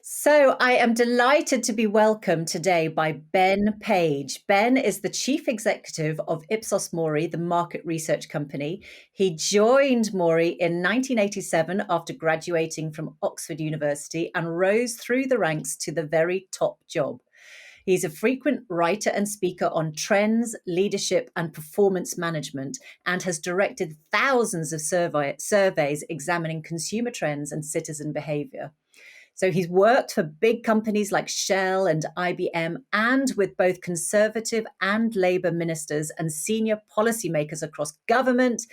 So I am delighted to be welcomed today by Ben Page. Ben is the chief executive of Ipsos Mori, the market research company. He joined Mori in 1987 after graduating from Oxford University and rose through the ranks to the very top job. He's a frequent writer and speaker on trends, leadership, and performance management, and has directed thousands of surveys examining consumer trends and citizen behavior. So he's worked for big companies like Shell and IBM and with both Conservative and Labour ministers and senior policymakers across government,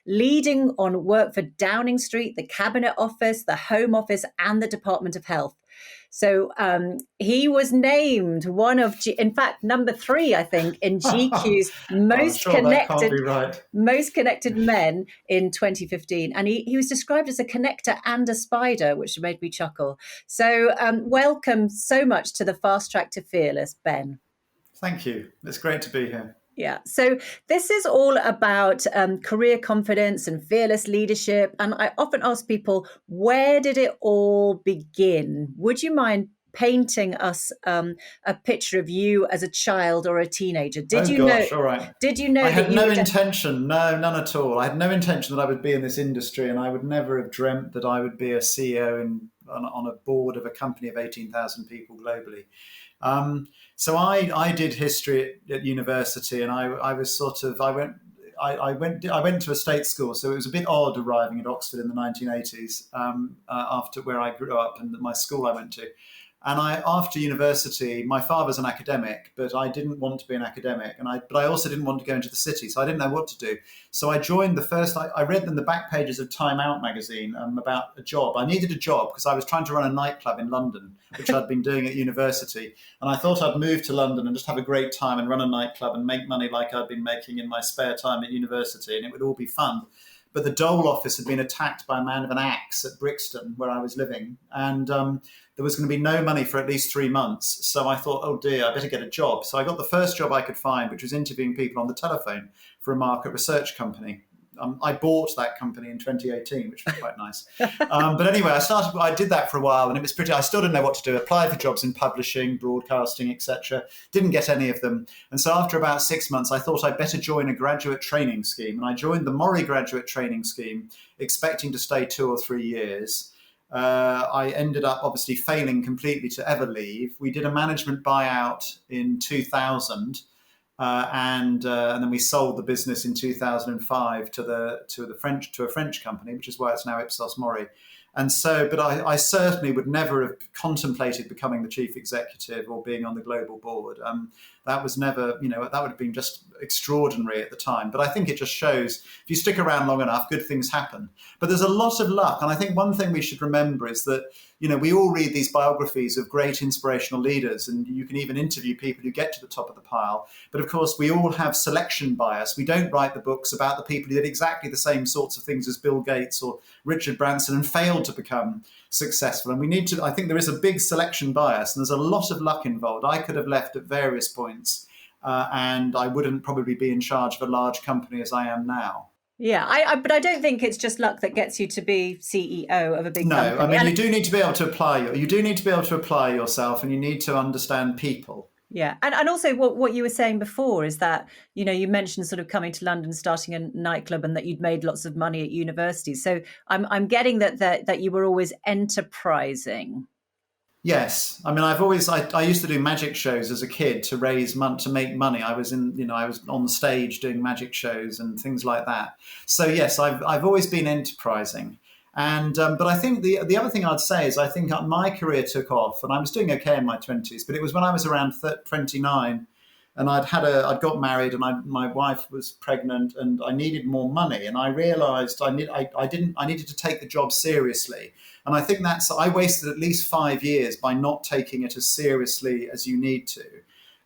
leading on work for Downing Street, the Cabinet Office, the Home Office, and the Department of Health. So he was named one of, in fact, number 3, I think, in GQ's I'm sure that can't be right. most connected men in 2015. And he was described as a connector and a spider, which made me chuckle. So welcome so much to the Fast Track to Fearless, Ben. Thank you. It's great to be here. Yeah. So this is all about career confidence and fearless leadership. And I often ask people, where did it all begin? Would you mind painting us a picture of you as a child or a teenager? All right. Did you know I that had you no would intention, no, none at all. I had no intention that I would be in this industry, and I would never have dreamt that I would be a CEO on a board of a company of 18,000 people globally. So I did history at university, and I went to a state school, so it was a bit odd arriving at Oxford in the 1980s after where I grew up and my school I went to. And after university, my father's an academic, but I didn't want to be an academic, but I also didn't want to go into the city, so I didn't know what to do. So I joined I read in the back pages of Time Out magazine about a job. I needed a job because I was trying to run a nightclub in London, which I'd been doing at university. And I thought I'd move to London and just have a great time and run a nightclub and make money like I'd been making in my spare time at university, and it would all be fun. But the Dole office had been attacked by a man with an axe at Brixton, where I was living. And there was going to be no money for at least 3 months. So I thought, oh dear, I better get a job. So I got the first job I could find, which was interviewing people on the telephone for a market research company. I bought that company in 2018, which was quite nice. But anyway, I did that for a while, and it was I still didn't know what to do. Applied for jobs in publishing, broadcasting, etc. Didn't get any of them. And so after about 6 months, I thought I'd better join a graduate training scheme. And I joined the Mori graduate training scheme, expecting to stay 2 or 3 years. I ended up obviously failing completely to ever leave. We did a management buyout in 2000. And then we sold the business in 2005 to a French company, which is why it's now Ipsos Mori. And so, but I certainly would never have contemplated becoming the chief executive or being on the global board. That was never, that would have been just extraordinary at the time. But I think it just shows if you stick around long enough, good things happen. But there's a lot of luck. And I think one thing we should remember is that, we all read these biographies of great inspirational leaders, and you can even interview people who get to the top of the pile. But of course, we all have selection bias. We don't write the books about the people who did exactly the same sorts of things as Bill Gates or Richard Branson and failed to become successful. And I think there is a big selection bias, and there's a lot of luck involved. I could have left at various points, and I wouldn't probably be in charge of a large company as I am now. Yeah, but I don't think it's just luck that gets you to be CEO of a big company. No, I mean, you do need to be able to apply yourself, and you need to understand people. Yeah. And also what you were saying before is that, you mentioned sort of coming to London, starting a nightclub, and that you'd made lots of money at university. So I'm getting that you were always enterprising. Yes, I mean, I used to do magic shows as a kid to raise money, to make money. I was on the stage doing magic shows and things like that. So yes, I've always been enterprising. And but I think the other thing I'd say is I think my career took off, and I was doing okay in my 20s, but it was when I was around 29, and I'd got married, and my wife was pregnant, and I needed more money, and I realised I needed to take the job seriously, and I think I wasted at least 5 years by not taking it as seriously as you need to.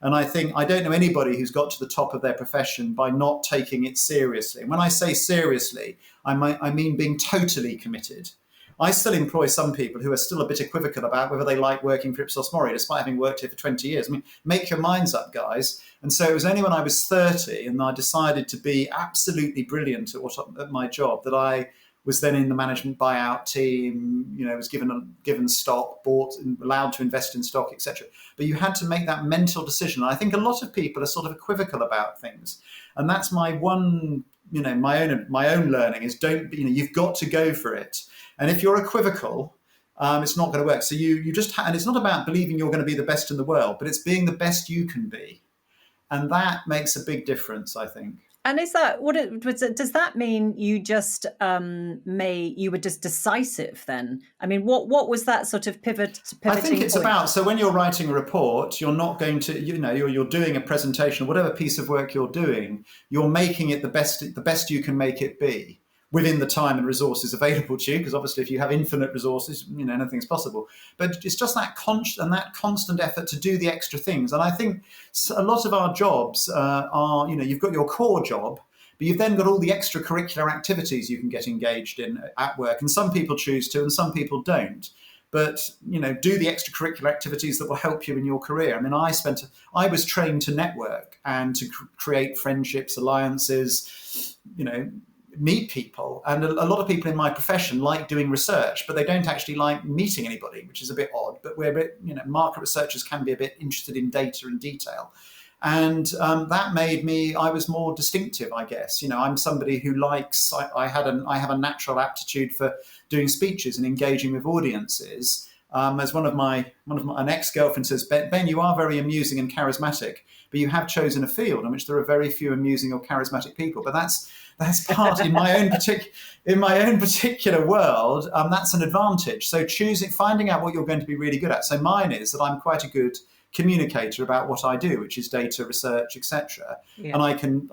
And I think I don't know anybody who's got to the top of their profession by not taking it seriously. And when I say seriously, I mean being totally committed. I still employ some people who are still a bit equivocal about whether they like working for Ipsos Mori, despite having worked here for 20 years. I mean, make your minds up, guys. And so it was only when I was 30 and I decided to be absolutely brilliant at my job that I was then in the management buyout team, was given stock, bought, allowed to invest in stock, etc. But you had to make that mental decision. And I think a lot of people are sort of equivocal about things, and that's my one, my own learning is don't, you've got to go for it. And if you're equivocal, it's not going to work. So you just and it's not about believing you're going to be the best in the world, but it's being the best you can be, and that makes a big difference, I think. And is that does that mean you just you were just decisive then? I mean, what was that sort of pivoting I think it's point? about, so when you're writing a report, you're not going to, you're doing a presentation, whatever piece of work you're doing, you're making it the best you can make it be, within the time and resources available to you, because obviously if you have infinite resources, anything's possible. But it's just that constant effort to do the extra things. And I think a lot of our jobs are, you've got your core job, but you've then got all the extracurricular activities you can get engaged in at work. And some people choose to, and some people don't. But, do the extracurricular activities that will help you in your career. I mean, I was trained to network and to create friendships, alliances, meet people. And a lot of people in my profession like doing research, but they don't actually like meeting anybody, which is a bit odd. But market researchers can be a bit interested in data and detail. And that made I was more distinctive, I guess. I'm somebody who likes, I have a natural aptitude for doing speeches and engaging with audiences. As an ex-girlfriend says, Ben, you are very amusing and charismatic, but you have chosen a field in which there are very few amusing or charismatic people. But that's part in my own particular world. That's an advantage. So finding out what you're going to be really good at. So mine is that I'm quite a good communicator about what I do, which is data research, etc. Yeah. And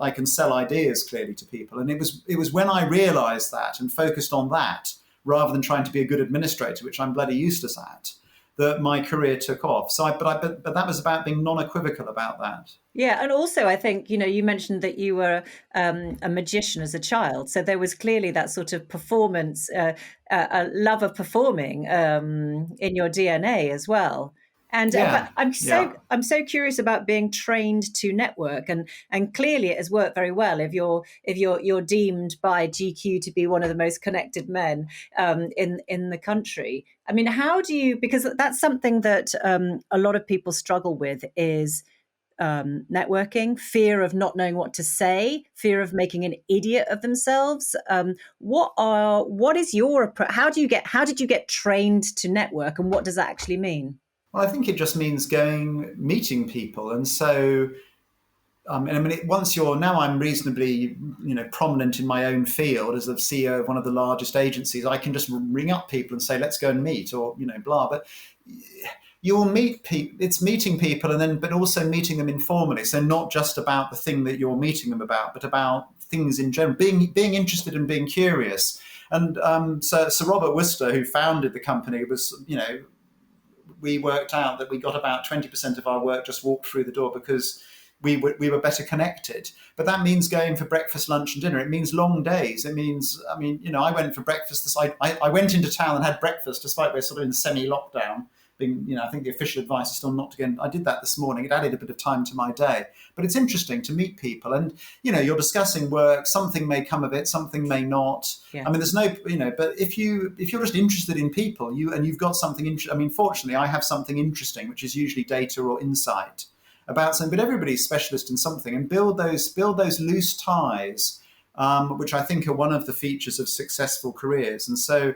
I can sell ideas clearly to people. And it was when I realised that and focused on that, rather than trying to be a good administrator, which I'm bloody useless at, that my career took off. So, but that was about being non-equivocal about that. Yeah, and also I think you mentioned that you were a magician as a child, so there was clearly that sort of performance, a love of performing in your DNA as well. And but I'm so curious about being trained to network, and clearly it has worked very well. If you're deemed by GQ to be one of the most connected men in the country. I mean, how do you? Because that's something that a lot of people struggle with is networking, fear of not knowing what to say, fear of making an idiot of themselves. What is your approach? How did you get trained to network, and what does that actually mean? Well, I think it just means meeting people. And so, once I'm reasonably, prominent in my own field as the CEO of one of the largest agencies, I can just ring up people and say, let's go and meet, or, blah. But you will meet people, it's meeting people, but also meeting them informally. So not just about the thing that you're meeting them about, but about things in general, being interested and being curious. And so Sir Robert Worcester, who founded the company, was, we worked out that we got about 20% of our work just walked through the door because we were better connected. But that means going for breakfast, lunch and dinner. It means long days. It means, I went for breakfast. I went into town and had breakfast despite we're sort of in semi-lockdown. I think the official advice is still not to go. I did that this morning. It added a bit of time to my day. But it's interesting to meet people, and you're discussing work. Something may come of it, something may not. Yeah. There's no, But if you're just interested in people, you've got something interesting. Fortunately, I have something interesting, which is usually data or insight about something. But everybody's specialist in something, and build those loose ties, which I think are one of the features of successful careers. And so,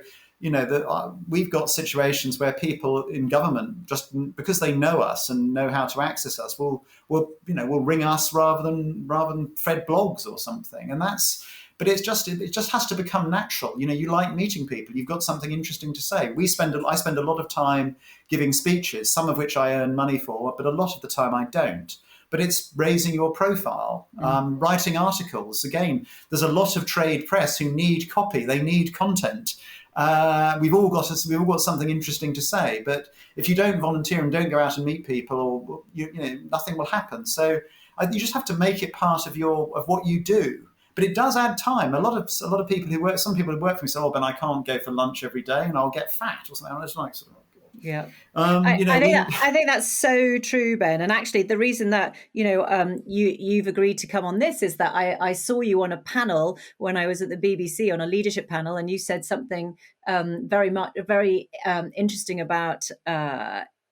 we've got situations where people in government, just because they know us and know how to access us, will ring us rather than Fred blogs or something. And but it just has to become natural. You like meeting people. You've got something interesting to say. I spend a lot of time giving speeches, some of which I earn money for, but a lot of the time I don't. But it's raising your profile, writing articles. Again, there's a lot of trade press who need copy. They need content. We've all got something interesting to say, but if you don't volunteer and don't go out and meet people, or nothing will happen. So you just have to make it part of what you do. But it does add time. A lot of people some people who work for me say, "Oh, Ben, I can't go for lunch every day, and I'll get fat," or something. I'm just like, Yeah. You know, we I think that's so true, Ben. And actually, the reason that you've agreed to come on this is that I saw you on a panel when I was at the BBC on a leadership panel, and you said something very interesting about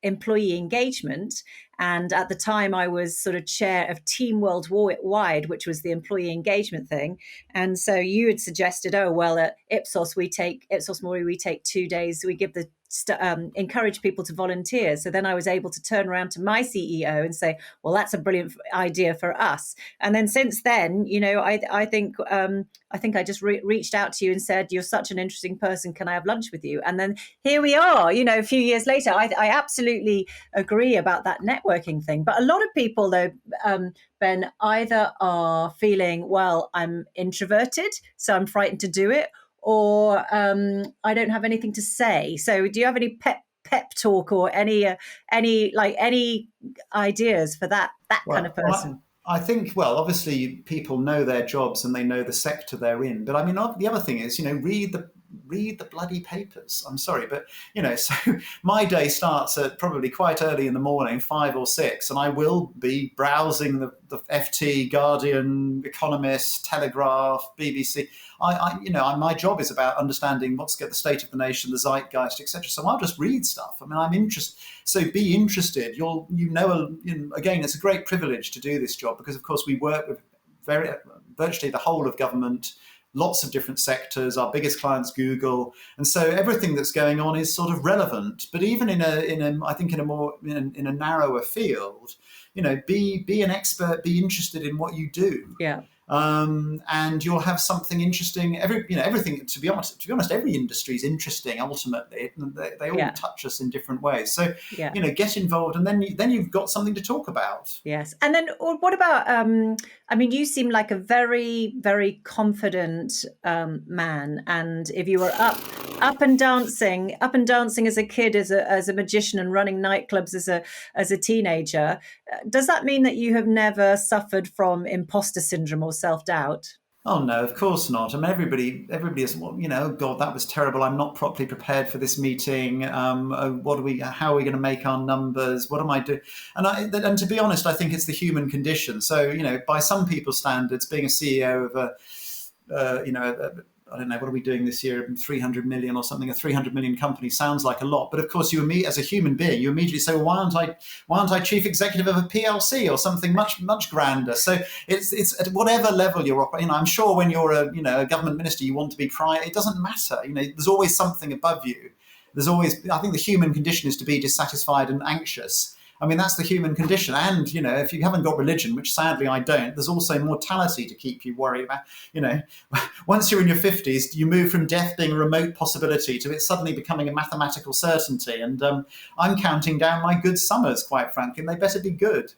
employee engagement. And at the time, I was sort of chair of Team Worldwide, which was the employee engagement thing. And so you had suggested, oh well, at Ipsos Mori, we take 2 days. We give the encourage people to volunteer. So then I was able to turn around to my CEO and say, well, that's a brilliant idea for us. And then since then, I think I just reached out to you and said, you're such an interesting person. Can I have lunch with you? And then here we are, a few years later. I absolutely agree about that networking thing. But a lot of people, though, Ben, either are feeling, well, I'm introverted, so I'm frightened to do it, or I don't have anything to say. So do you have any pep talk or any ideas for that kind of person? I think, well, obviously people know their jobs and they know the sector they're in. But I mean, the other thing is, read the bloody papers. I'm sorry, but so my day starts at probably quite early in the morning, 5 or 6, and I will be browsing the FT, Guardian, Economist, Telegraph, BBC. My job is about understanding what's the state of the nation, the zeitgeist, etc. So I'll just read stuff. I mean, I'm interested. So be interested. Again, it's a great privilege to do this job because, of course, we work with virtually the whole of government, lots of different sectors. Our biggest client's Google, and so everything that's going on is sort of relevant. But even in a narrower field, be an expert, be interested in what you do. Yeah. And you'll have something interesting. Everything. To be honest, every industry is interesting. Ultimately, they all touch us in different ways. So, get involved, and then you've got something to talk about. Yes, and then what about? You seem like a very, very confident man, and if you were up and dancing as a kid, as a magician, and running nightclubs as a teenager, does that mean that you have never suffered from imposter syndrome or self-doubt? Oh no, of course not. I mean, everybody is. Well, oh God, that was terrible. I'm not properly prepared for this meeting. How are we going to make our numbers? What am I doing? And to be honest, I think it's the human condition. So by some people's standards, being a CEO of I don't know, what are we doing this year? 300 million or something, a 300 million company sounds like a lot. But of course, you and me as a human being, you immediately say, well, why aren't I chief executive of a PLC or something much, much grander? So it's at whatever level you're operating. I'm sure when you're a government minister, you want to be private. It doesn't matter. There's always something above you. I think the human condition is to be dissatisfied and anxious. I mean, that's the human condition. And, if you haven't got religion, which sadly I don't, there's also mortality to keep you worried about. Once you're in your 50s, you move from death being a remote possibility to it suddenly becoming a mathematical certainty. And I'm counting down my good summers, quite frankly, and they better be good.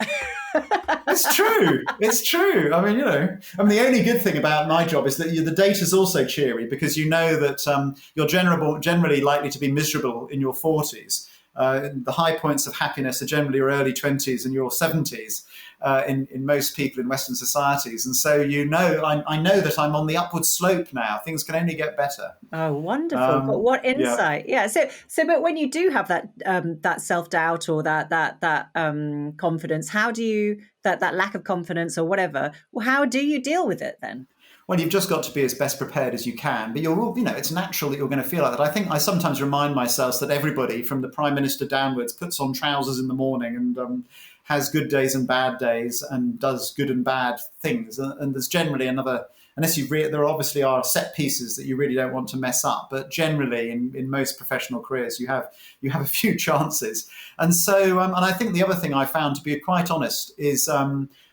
It's true. It's true. I mean, the only good thing about my job is that the data's also cheery because you know that you're generally likely to be miserable in your 40s. The high points of happiness are generally your early 20s and your 70s in most people in Western societies. And so, I know that I'm on the upward slope now. Things can only get better. Oh, wonderful. But what insight. Yeah. So, but when you do have that self-doubt or that confidence, how do you, that lack of confidence or whatever, how do you deal with it then? Well, you've just got to be as best prepared as you can. But it's natural that you're going to feel like that. I think I sometimes remind myself that everybody from the Prime Minister downwards puts on trousers in the morning and has good days and bad days and does good and bad things. And there's generally unless there obviously are set pieces that you really don't want to mess up. But generally, in most professional careers, you have a few chances. And so, and I think the other thing I found, to be quite honest, is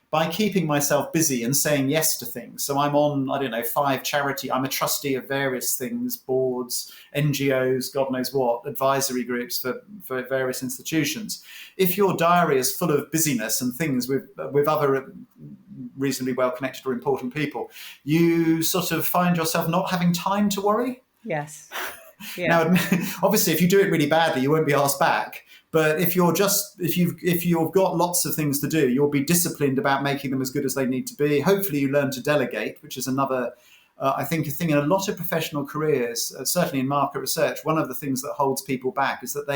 by keeping myself busy and saying yes to things. So I'm on, 5 charity. I'm a trustee of various things, boards, NGOs, God knows what, advisory groups for various institutions. If your diary is full of busyness and things with other reasonably well-connected or important people, you sort of find yourself not having time to worry. Yes. Yeah. Now, obviously, if you do it really badly, you won't be asked back. But if you've got lots of things to do, you'll be disciplined about making them as good as they need to be. Hopefully, you learn to delegate, which is another, I think, a thing in a lot of professional careers, certainly in market research. One of the things that holds people back is that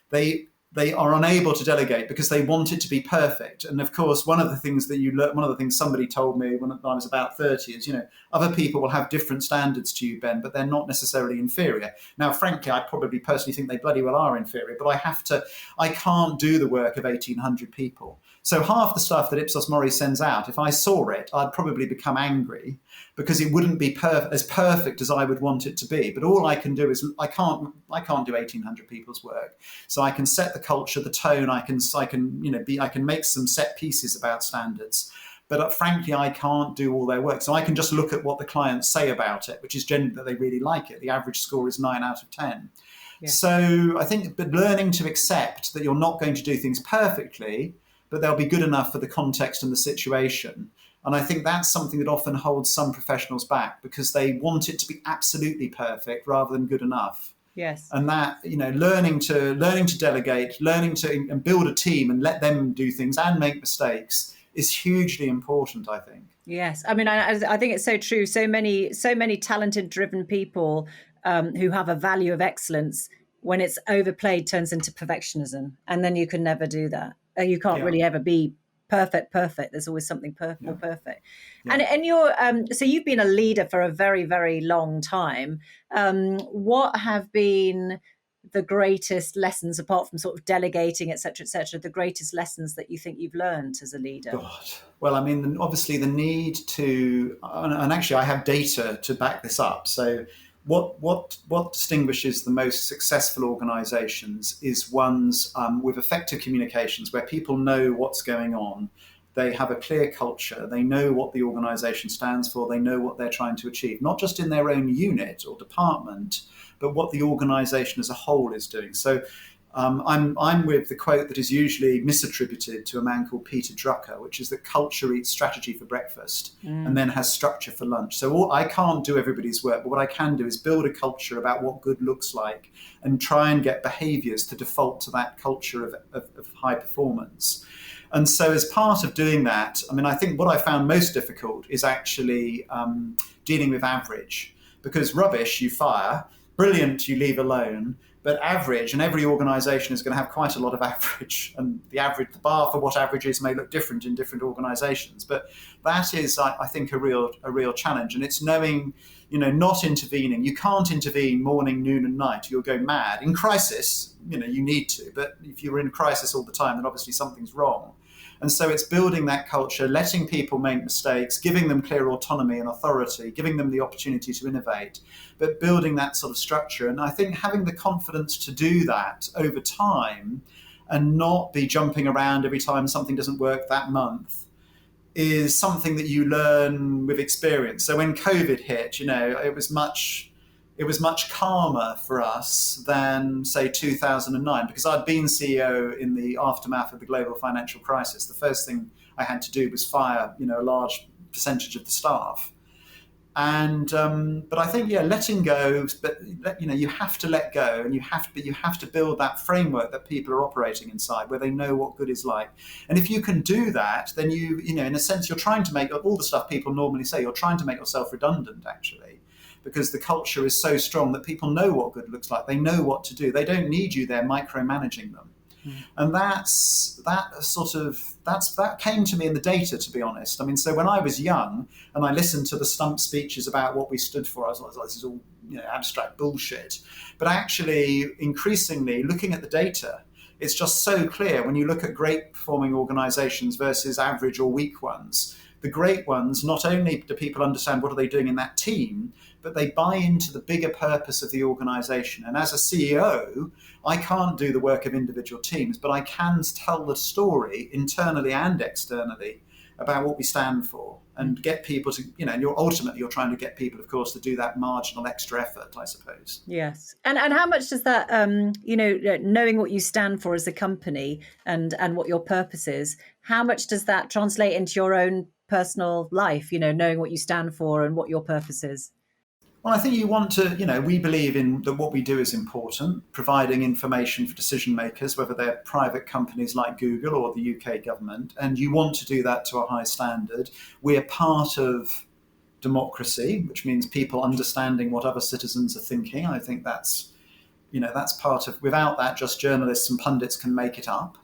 they are unable to delegate because they want it to be perfect. And of course, one of the things that you learn, one of the things somebody told me when I was about 30 is, other people will have different standards to you, Ben, but they're not necessarily inferior. Now, frankly, I probably personally think they bloody well are inferior, but I can't do the work of 1,800 people. So half the stuff that Ipsos Mori sends out, if I saw it, I'd probably become angry because it wouldn't be as perfect as I would want it to be. But all I can do is I can't do 1,800 people's work. So I can set the culture, the tone. I can make some set pieces about standards. But frankly, I can't do all their work. So I can just look at what the clients say about it, which is generally that they really like it. The average score is 9 out of 10. Yeah. So I think learning to accept that you're not going to do things perfectly, but they'll be good enough for the context and the situation. And I think that's something that often holds some professionals back because they want it to be absolutely perfect rather than good enough. Yes. And that, learning to delegate, and build a team and let them do things and make mistakes is hugely important, I think. Yes. I mean, I think it's so true. So many talented, driven people who have a value of excellence, when it's overplayed, turns into perfectionism. And then you can never do that. You can't really ever be perfect. There's always something more perfect. Yeah. And you're so you've been a leader for a very, very long time. What have been the greatest lessons, apart from sort of delegating, et cetera, the greatest lessons that you think you've learned as a leader? God. Well, I mean, obviously the need to, and actually I have data to back this up. So what distinguishes the most successful organizations is ones with effective communications where people know what's going on. They have a clear culture. They know what the organization stands for. They know what they're trying to achieve, not just in their own unit or department, but what the organization as a whole is doing. So I'm with the quote that is usually misattributed to a man called Peter Drucker, which is that culture eats strategy for breakfast and then has structure for lunch. So I can't do everybody's work, but what I can do is build a culture about what good looks like and try and get behaviors to default to that culture of high performance. And so as part of doing that, I mean, I think what I found most difficult is actually dealing with average, because rubbish you fire, brilliant you leave alone, but average, and every organization is going to have quite a lot of average, and the bar for what average is may look different in different organizations. But that is, I think, a real challenge. And it's knowing, not intervening. You can't intervene morning, noon, and night. You'll go mad. In crisis, you need to. But if you're in crisis all the time, then obviously something's wrong. And so it's building that culture, letting people make mistakes, giving them clear autonomy and authority, giving them the opportunity to innovate, but building that sort of structure. And I think having the confidence to do that over time and not be jumping around every time something doesn't work that month is something that you learn with experience. So when COVID hit, it was much calmer for us than, say, 2009, because I'd been CEO in the aftermath of the global financial crisis. The first thing I had to do was fire, a large percentage of the staff. And but I think, letting go. But you have to let go, and you have to build that framework that people are operating inside, where they know what good is like. And if you can do that, then in a sense, you're trying to make all the stuff people normally say. You're trying to make yourself redundant, actually. Because the culture is so strong that people know what good looks like. They know what to do. They don't need you there micromanaging them. And that came to me in the data, to be honest. I mean, so when I was young and I listened to the stump speeches about what we stood for, I was like, this is all abstract bullshit. But actually, increasingly, looking at the data, it's just so clear when you look at great performing organizations versus average or weak ones. The great ones, not only do people understand what are they doing in that team, but they buy into the bigger purpose of the organization. And as a CEO, I can't do the work of individual teams, but I can tell the story internally and externally about what we stand for and get people to, and you're trying to get people, of course, to do that marginal extra effort, I suppose. Yes. And how much does that, knowing what you stand for as a company and what your purpose is, how much does that translate into your own personal life, knowing what you stand for and what your purpose is? Well, I think you want to, we believe in that what we do is important, providing information for decision makers, whether they're private companies like Google or the UK government, and you want to do that to a high standard. We're part of democracy, which means people understanding what other citizens are thinking. I think that's, that's part of, without that, just journalists and pundits can make it up.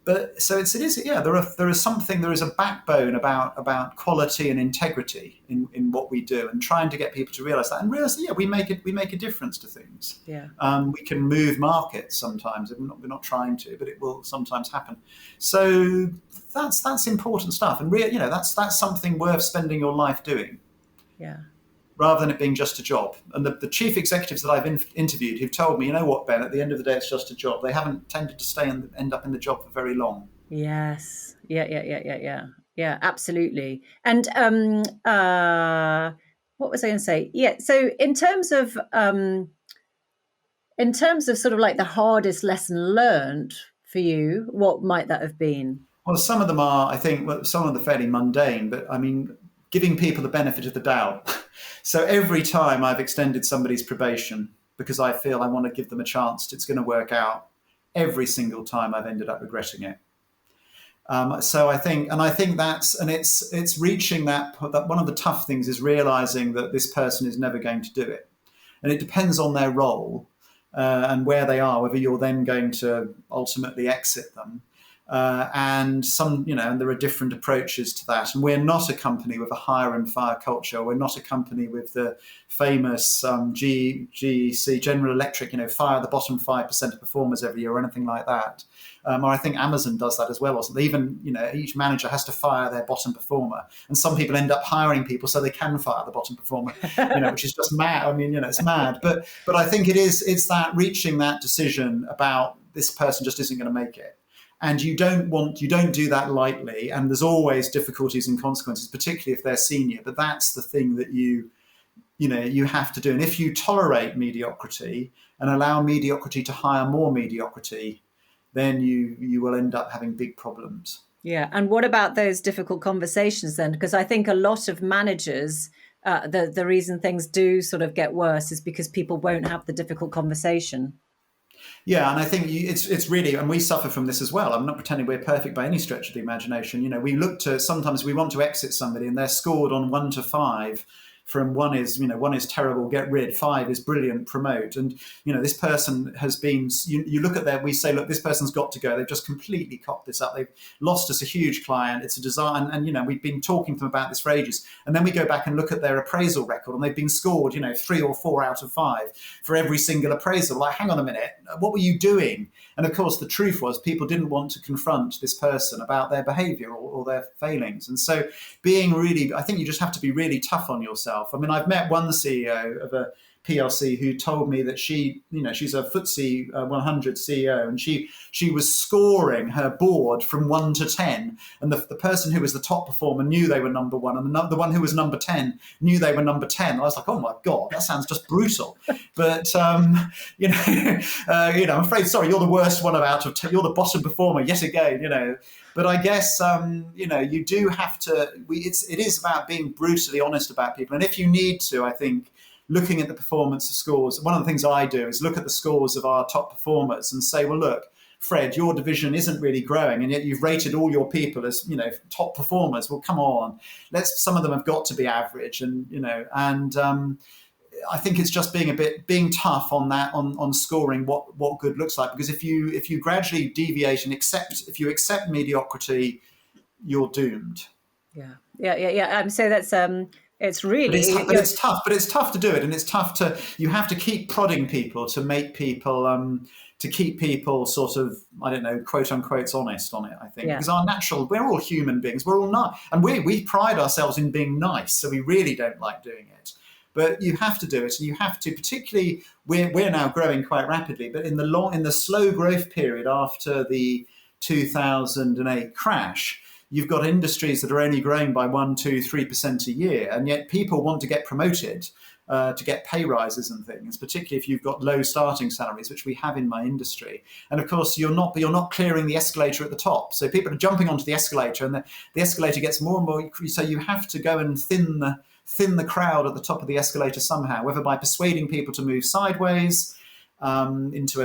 But so it is, yeah, there is a backbone about quality and integrity in what we do, and trying to get people to realize that, and realize that, yeah, we make a difference to things. Yeah. We can move markets sometimes. We're not trying to, but it will sometimes happen. So that's important stuff, and that's something worth spending your life doing. Yeah. Rather than it being just a job. And the chief executives that I've interviewed who've told me, you know what, Ben, at the end of the day, it's just a job. They haven't tended to stay and end up in the job for very long. Yes. Yeah, absolutely. And what was I going to say? Yeah. So in terms of sort of like the hardest lesson learned for you, what might that have been? Well, some of them are, I think, some of them are fairly mundane, but I mean, giving people the benefit of the doubt. So every time I've extended somebody's probation because I feel I want to give them a chance, it's going to work out. Every single time I've ended up regretting it. So I think it's reaching that one of the tough things is realizing that this person is never going to do it. And it depends on their role and where they are, whether you're then going to ultimately exit them. And and there are different approaches to that. And we're not a company with a hire and fire culture. We're not a company with the famous GEC, General Electric, fire the bottom 5% of performers every year or anything like that. Or I think Amazon does that as well. Or even, each manager has to fire their bottom performer. And some people end up hiring people so they can fire the bottom performer, which is just mad. I mean, it's mad. But I think it's that reaching that decision about this person just isn't going to make it. And you don't do that lightly. And there's always difficulties and consequences, particularly if they're senior. But that's the thing that you have to do. And if you tolerate mediocrity and allow mediocrity to hire more mediocrity, then you will end up having big problems. Yeah. And what about those difficult conversations then? Because I think a lot of managers, the reason things do sort of get worse is because people won't have the difficult conversation. Yeah, and I think it's really, and we suffer from this as well. I'm not pretending we're perfect by any stretch of the imagination. Sometimes we want to exit somebody and they're scored on 1 to 5. From 1 is terrible, get rid. 5 is brilliant, promote. And this person has been. You look at we say, look, this person's got to go. They've just completely cocked this up. They've lost us a huge client. It's a design, and we've been talking to them about this for ages. And then we go back and look at their appraisal record, and they've been scored, 3 or 4 out of 5 for every single appraisal. Like, hang on a minute, what were you doing? And of course, the truth was people didn't want to confront this person about their behaviour or their failings. And so, I think you just have to be really tough on yourself. I mean, I've met one CEO of a PLC who told me that she's a FTSE 100 CEO, and she was scoring her board from 1 to 10, and the person who was the top performer knew they were number 1, and the one who was number 10 knew they were number 10. I was like, oh my God, that sounds just brutal. But I'm afraid, sorry, you're the worst one out of 10. You're the bottom performer yet again. But I guess you do have to. It is about being brutally honest about people, and if you need to, I think, looking at the performance of scores, one of the things I do is look at the scores of our top performers and say, well, look, Fred, your division isn't really growing, and yet you've rated all your people as top performers. Well, come on, some of them have got to be average, and I think it's just being tough on that, on scoring what good looks like. Because if you gradually deviate and if you accept mediocrity, you're doomed. Yeah. So that's it's really, but it's tough. But it's tough to do it, and it's tough to. You have to keep prodding people to make people to keep people sort of, I don't know, quote unquote, honest on it. I think because we're all human beings. We're all not, and we pride ourselves in being nice, so we really don't like doing it. But you have to do it, and you have to. Particularly, we're now growing quite rapidly, but in the slow growth period after the 2008 crash, you've got industries that are only growing by 1, 2, 3% a year, and yet people want to get promoted, to get pay rises and things, particularly if you've got low starting salaries, which we have in my industry. And of course, you're not clearing the escalator at the top, so people are jumping onto the escalator, and the escalator gets more and more. So you have to go and thin the crowd at the top of the escalator somehow, whether by persuading people to move sideways. Into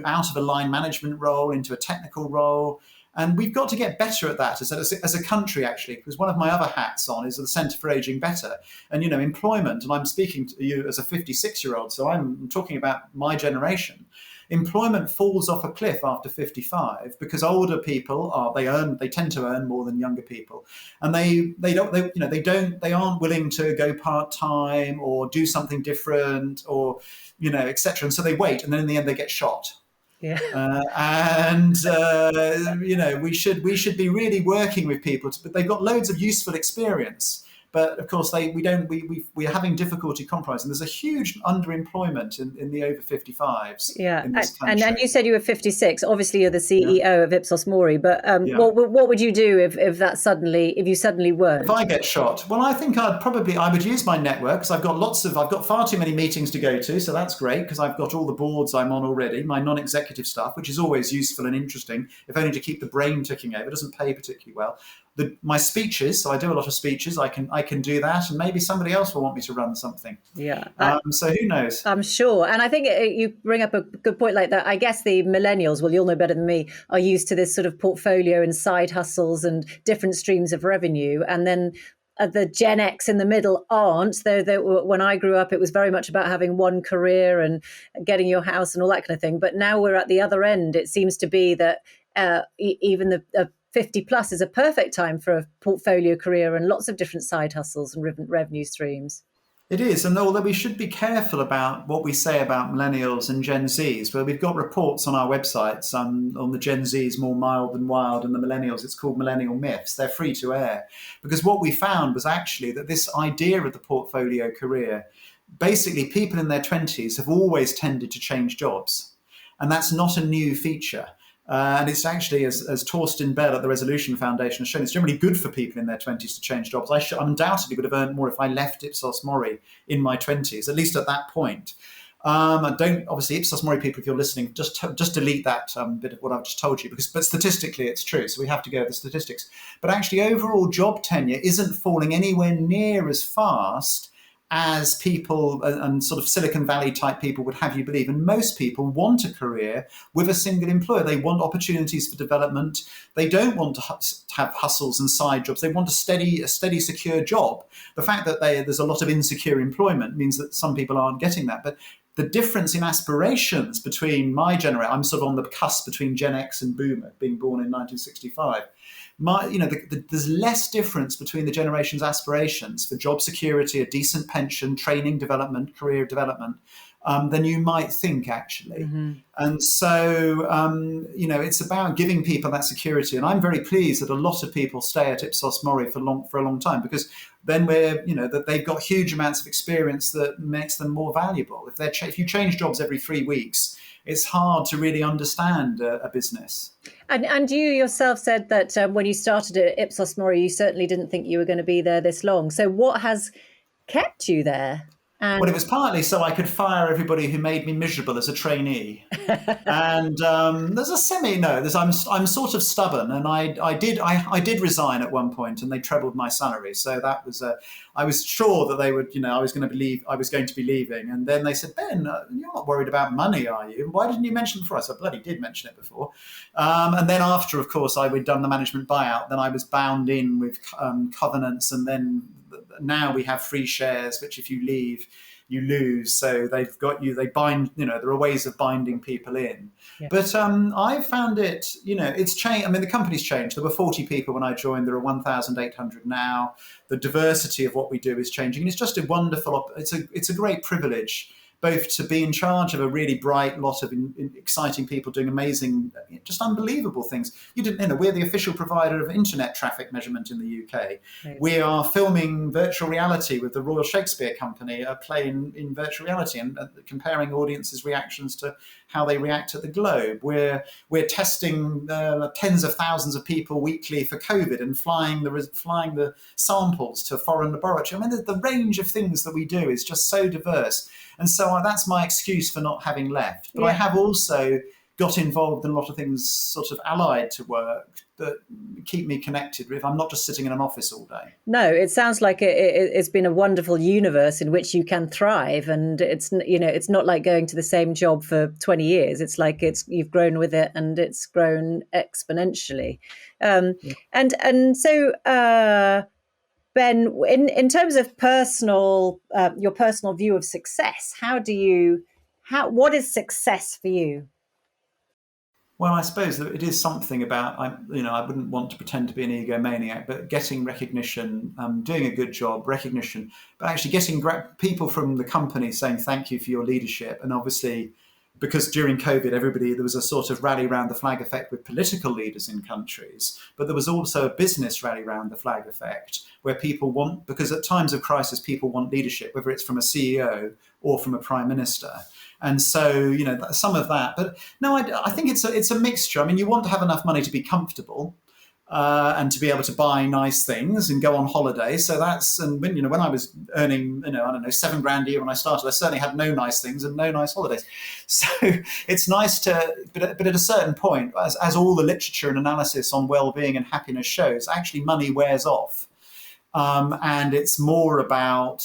out of a line management role, into a technical role, And we've got to get better at that as a country, actually, because one of my other hats on is the Centre for Aging Better. And, employment, and I'm speaking to you as a 56-year-old, so I'm talking about my generation. Employment falls off a cliff after 55 because older people they tend to earn more than younger people, and they aren't willing to go part-time or do something different, or etc. And so they wait, and then in the end they get shot. Yeah. We should be really working with people, but they've got loads of useful experience. But of course, we are having difficulty compromising. There's a huge underemployment in the over 55s in this country. And you said you were 56. Obviously, you're the CEO of Ipsos Mori. But what would you do if you suddenly weren't? If I get shot, well, I think I would use my network, because I've got far too many meetings to go to. So that's great, because I've got all the boards I'm on already, my non-executive stuff, which is always useful and interesting, if only to keep the brain ticking over. It doesn't pay particularly well. My speeches, so I do a lot of speeches. I can do that, and maybe somebody else will want me to run something. Yeah. So who knows? I'm sure. And I think you bring up a good point like that. I guess the millennials, well, you'll know better than me, are used to this sort of portfolio and side hustles and different streams of revenue. And then the Gen X in the middle aren't. When I grew up, it was very much about having one career and getting your house and all that kind of thing. But now we're at the other end. It seems to be that even the 50 plus is a perfect time for a portfolio career and lots of different side hustles and revenue streams. It is, and although we should be careful about what we say about millennials and Gen Zs, where we've got reports on our websites on the Gen Zs, more mild than wild, and the millennials, it's called Millennial Myths. They're free to air. Because what we found was actually that this idea of the portfolio career, basically people in their 20s have always tended to change jobs. And that's not a new feature. And it's actually, as Torsten Bell at the Resolution Foundation has shown, it's generally good for people in their 20s to change jobs. I undoubtedly would have earned more if I left Ipsos Mori in my 20s, at least at that point. Obviously, Ipsos Mori people, if you're listening, just delete that bit of what I've just told you, but statistically it's true, so we have to go with the statistics. But actually, overall job tenure isn't falling anywhere near as fast as people and sort of Silicon Valley type people would have you believe. And most people want a career with a single employer. They want opportunities for development. They don't want to have hustles and side jobs. They want a steady, secure job. The fact that there's a lot of insecure employment means that some people aren't getting that. But the difference in aspirations between my generation, I'm sort of on the cusp between Gen X and Boomer, being born in 1965. There's less difference between the generation's aspirations for job security, a decent pension, training development, career development, than you might think, actually. Mm-hmm. And so, it's about giving people that security. And I'm very pleased that a lot of people stay at Ipsos Mori for a long time, because then that they've got huge amounts of experience that makes them more valuable. If you change jobs every 3 weeks, it's hard to really understand a business. And you yourself said that when you started at Ipsos Mori, you certainly didn't think you were going to be there this long. So what has kept you there? Well, it was partly so I could fire everybody who made me miserable as a trainee. And I'm sort of stubborn, and I did resign at one point, and they trebled my salary. So that was I was sure that they would, I was going to be leaving, and then they said, Ben, you're not worried about money, are you? Why didn't you mention it before? I said, bloody did mention it before. And then after, of course, we'd done the management buyout, then I was bound in with covenants, and then now we have free shares, which if you leave, you lose. So they've got you, they bind, there are ways of binding people in. Yeah. But I found it, it's changed. I mean, the company's changed. There were 40 people when I joined. There are 1,800 now. The diversity of what we do is changing. And it's just a wonderful, it's a great privilege, both to be in charge of a really bright lot of exciting people doing amazing, just unbelievable things. We're the official provider of internet traffic measurement in the UK. Right. We are filming virtual reality with the Royal Shakespeare Company, a play in virtual reality, and comparing audiences' reactions to how they react at the Globe. We're testing tens of thousands of people weekly for COVID and flying the samples to a foreign laboratory. I mean, the range of things that we do is just so diverse. And so that's my excuse for not having left. But yeah. I have also got involved in a lot of things sort of allied to work that keep me connected if I'm not just sitting in an office all day. No, it sounds like it's been a wonderful universe in which you can thrive, and it's not like going to the same job for 20 years. It's like you've grown with it, and it's grown exponentially. Yeah. And so, Ben, in terms of your personal view of success, what is success for you? Well, I suppose that it is something about, I wouldn't want to pretend to be an egomaniac, but getting recognition, doing a good job, recognition, but actually getting people from the company saying thank you for your leadership. And obviously, because during COVID, there was a sort of rally around the flag effect with political leaders in countries, but there was also a business rally around the flag effect where people want, because at times of crisis, people want leadership, whether it's from a CEO or from a prime minister. And so, some of that. But no, I think it's a mixture. I mean, you want to have enough money to be comfortable and to be able to buy nice things and go on holiday. So when I was earning, I don't know, $7,000 a year when I started, I certainly had no nice things and no nice holidays. So it's nice but at a certain point, as all the literature and analysis on well-being and happiness shows, actually money wears off. And it's more about,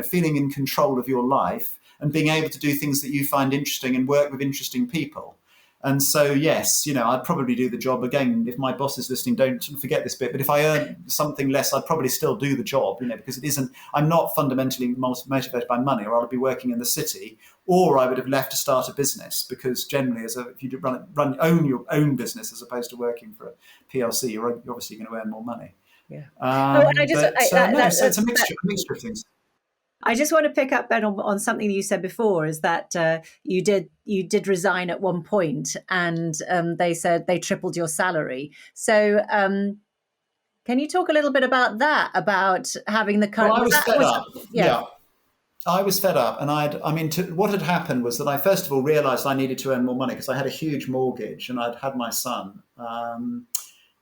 feeling in control of your life and being able to do things that you find interesting and work with interesting people. And so, yes, I'd probably do the job again. If my boss is listening, don't forget this bit. But if I earn something less, I'd probably still do the job, because I'm not fundamentally motivated by money, or I'd be working in the city, or I would have left to start a business, because generally, if you own your own business as opposed to working for a PLC, you're obviously going to earn more money. Yeah. So it's a mixture of things. I just want to pick up, Ben, on something you said before, is that you did resign at one point, and they said they tripled your salary. So can you talk a little bit about that, about having the Well, I was fed up. Yeah. I was fed up, and what had happened was that I first of all realised I needed to earn more money because I had a huge mortgage and I'd had my son.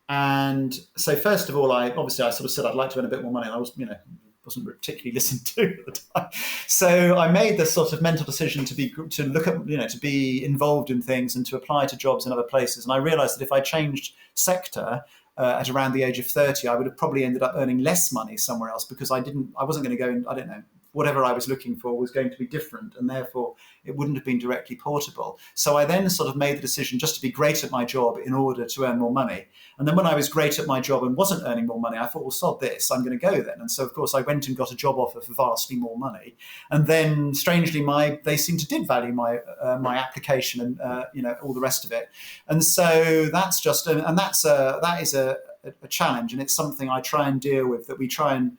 And so first of all, I sort of said I'd like to earn a bit more money, and I wasn't particularly listened to at the time. So I made this sort of mental decision to be involved in things and to apply to jobs in other places. And I realised that if I changed sector at around the age of 30, I would have probably ended up earning less money somewhere else, because I wasn't going to go in, I don't know, whatever I was looking for was going to be different, and therefore it wouldn't have been directly portable. So I then sort of made the decision just to be great at my job in order to earn more money. And then when I was great at my job and wasn't earning more money, I thought, well, sod this, I'm going to go then. And so, of course, I went and got a job offer for vastly more money. And then, strangely, they seemed to did value my application and all the rest of it. And so that's just that is a challenge, and it's something I try and deal with. That we try and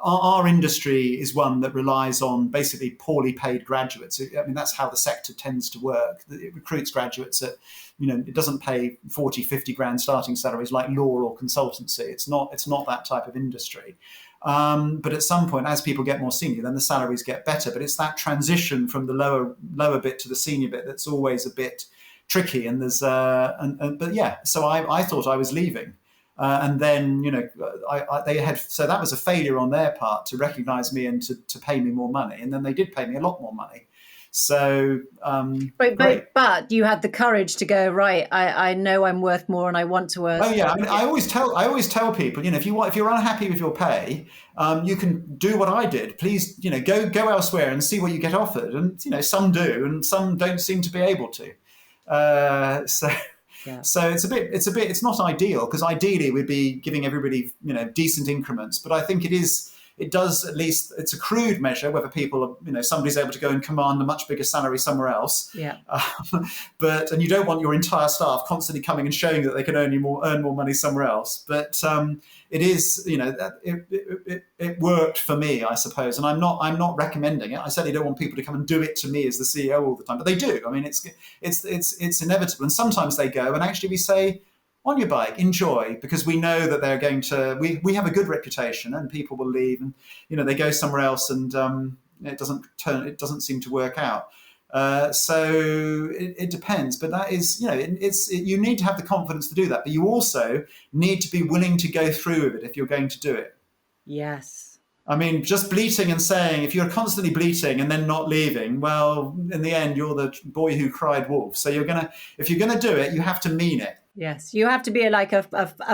our industry is one that relies on basically poorly paid graduates. I mean, that's how the sector tends to work. It recruits graduates at, it doesn't pay 40, 50 grand starting salaries like law or consultancy. It's not that type of industry. But at some point, as people get more senior, then the salaries get better. But it's that transition from the lower bit to the senior bit that's always a bit tricky. And there's, but yeah, so I thought I was leaving. And then, so that was a failure on their part to recognise me and to pay me more money. And then they did pay me a lot more money. So, but you had the courage to go, right, I know I'm worth more and I want to earn. Oh yeah, I mean, I always tell people, if you're unhappy with your pay, you can do what I did. Please, go elsewhere and see what you get offered. And some do, and some don't seem to be able to. Yeah. So it's not ideal, because ideally we'd be giving everybody, decent increments. But I think it does, at least it's a crude measure whether people are, somebody's able to go and command a much bigger salary somewhere else. Yeah. And you don't want your entire staff constantly coming and showing that they can earn more money somewhere else. But it is, it worked for me, I suppose. And I'm not recommending it. I certainly don't want people to come and do it to me as the CEO all the time, but they do. I mean, it's inevitable. And sometimes they go, and actually we say, on your bike, enjoy, because we know that they're going to, we have a good reputation and people will leave, and, they go somewhere else, and it doesn't seem to work out. So it depends, but that is, you need to have the confidence to do that, but you also need to be willing to go through with it if you're going to do it. Yes. I mean, just bleating and saying, if you're constantly bleating and then not leaving, well, in the end, you're the boy who cried wolf. So if you're gonna do it, you have to mean it. Yes, you have to be like a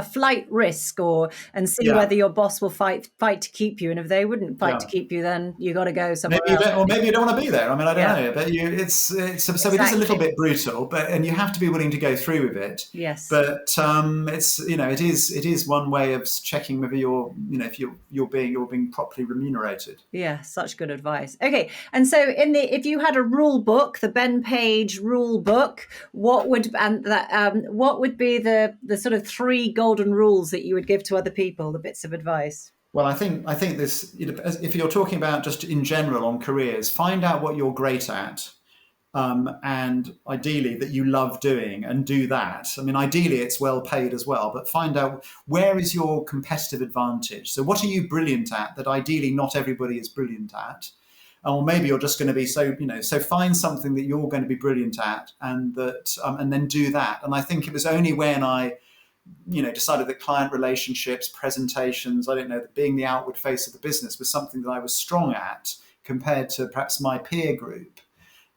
flight risk, and see Yeah, whether your boss will fight to keep you, and if they wouldn't fight to yeah. keep you, then you got to go somewhere Maybe you else. don't, or maybe you don't want to be there. I mean, I don't Yeah, know, but so it is a little exactly. bit brutal, and you have to be willing to go through with it. Yes. But it's it is one way of checking whether if you're being properly remunerated. Yeah, such good advice. Okay, and so if you had a rule book, the Ben Page rule book, what would be the sort of 3 golden rules that you would give to other people, the bits of advice? Well, I think this, if you're talking about just in general on careers, find out what you're great at, and ideally that you love doing, and do that. I mean, ideally it's well paid as well, but find out where is your competitive advantage. So what are you brilliant at that ideally not everybody is brilliant at? Or maybe you're just going to be so find something that you're going to be brilliant at, and then do that. And I think it was only when I decided that client relationships, presentations, I don't know, being the outward face of the business was something that I was strong at compared to perhaps my peer group,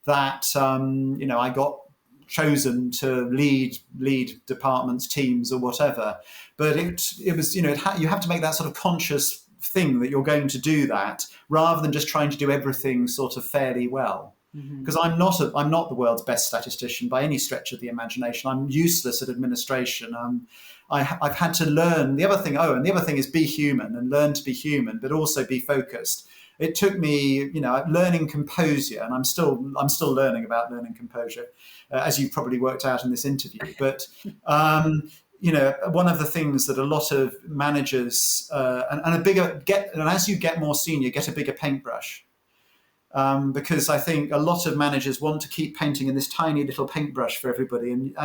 that I got chosen to lead departments, teams, or whatever. But it was you have to make that sort of conscious thing that you're going to do that, rather than just trying to do everything sort of fairly well. Mm-hmm. Because I'm not the world's best statistician by any stretch of the imagination. I'm useless at administration. I've had to learn the other thing. Oh, and the other thing is be human and learn to be human, but also be focused. It took me, learning composure, and I'm still learning about learning composure, as you've probably worked out in this interview. But one of the things that a lot of managers and as you get more senior, get a bigger paintbrush. Because I think a lot of managers want to keep painting in this tiny little paintbrush for everybody, and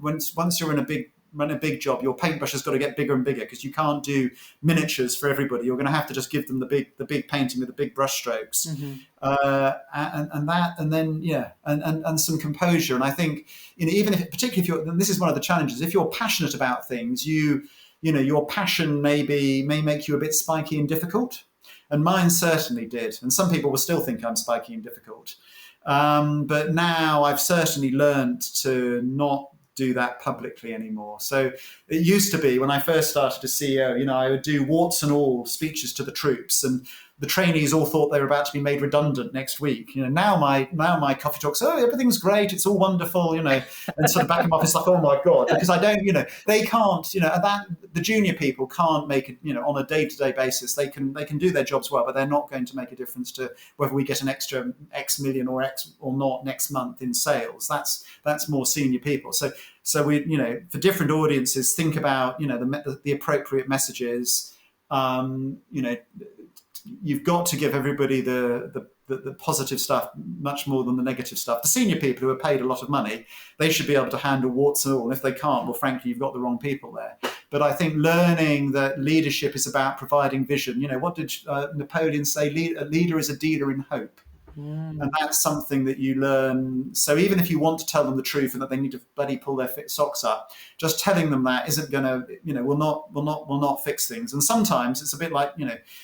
once you're in a big job, your paintbrush has got to get bigger and bigger, because you can't do miniatures for everybody. You're going to have to just give them the big painting with the big brush strokes, Mm-hmm. and some composure. And I think particularly if you're, and this is one of the challenges, if you're passionate about things, your passion may make you a bit spiky and difficult. And mine certainly did. And some people will still think I'm spiky and difficult. But now I've certainly learned to not do that publicly anymore. So it used to be when I first started as CEO, I would do warts and all speeches to the troops, and the trainees all thought they were about to be made redundant next week. Now my coffee talks, oh, everything's great, it's all wonderful, and sort of back in my office like, oh my God, because I don't, they can't, that the junior people can't make it, on a day-to-day basis. They can do their jobs well, but they're not going to make a difference to whether we get an extra X million or X or not next month in sales. That's more senior people. So we, for different audiences, think about, the appropriate messages. You've got to give everybody the positive stuff much more than the negative stuff. The senior people who are paid a lot of money, they should be able to handle warts and all. And if they can't, well, frankly, you've got the wrong people there. But I think learning that leadership is about providing vision. What did Napoleon say? A leader is a dealer in hope. And that's something that you learn. So even if you want to tell them the truth and that they need to bloody pull their socks up, just telling them that isn't going to, will not fix things. And sometimes it's a bit like,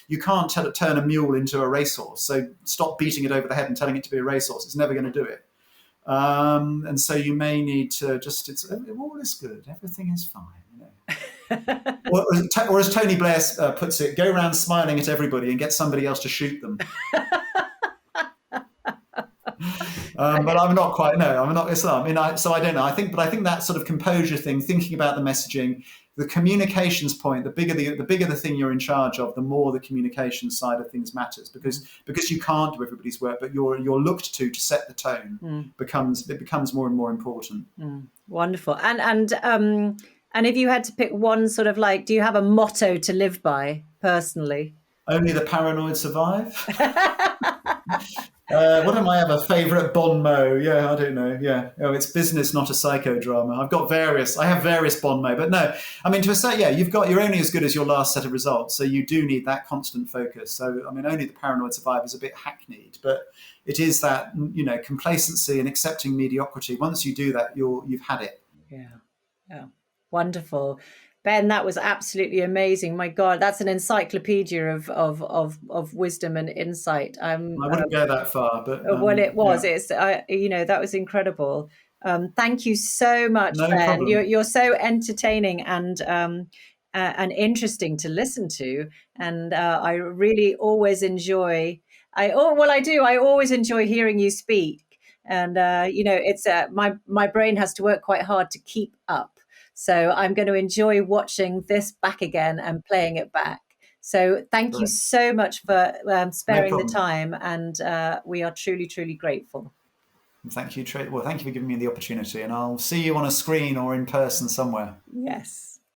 you can't turn a mule into a racehorse. So stop beating it over the head and telling it to be a racehorse. It's never going to do it. And so you may need to all is good. Everything is fine. Or as Tony Blair puts it, go around smiling at everybody and get somebody else to shoot them. But I'm not quite. No, I'm not Islam. So I don't know. I think that sort of composure thing, thinking about the messaging, the communications point. The bigger the thing you're in charge of, the more the communication side of things matters, because you can't do everybody's work, but you're looked to set the tone. Becomes more and more important. Wonderful. And if you had to pick one sort of do you have a motto to live by personally? Only the paranoid survive. What am I have a favourite bon mot? Yeah, I don't know. Yeah, it's business, not a psychodrama. I have various bon mots, but no. I mean, to a certain, you're only as good as your last set of results, so you do need that constant focus. So, I mean, only the paranoid survive is a bit hackneyed, but it is that complacency and accepting mediocrity. Once you do that, you've had it. Yeah, wonderful. Ben, that was absolutely amazing. My God, that's an encyclopedia of wisdom and insight. I wouldn't go that far, but Well, it was. yeah, It's that was incredible. Thank you so much, no Ben. problem. You're so entertaining and interesting to listen to, and I really always enjoy. I do. I always enjoy hearing you speak, and it's my brain has to work quite hard to keep up. So I'm going to enjoy watching this back again and playing it back. So thank you Great. so much for No sparing the problem. time, and we are truly, truly grateful. Thank you, Well, thank you for giving me the opportunity, and I'll see you on a screen or in person somewhere. Yes.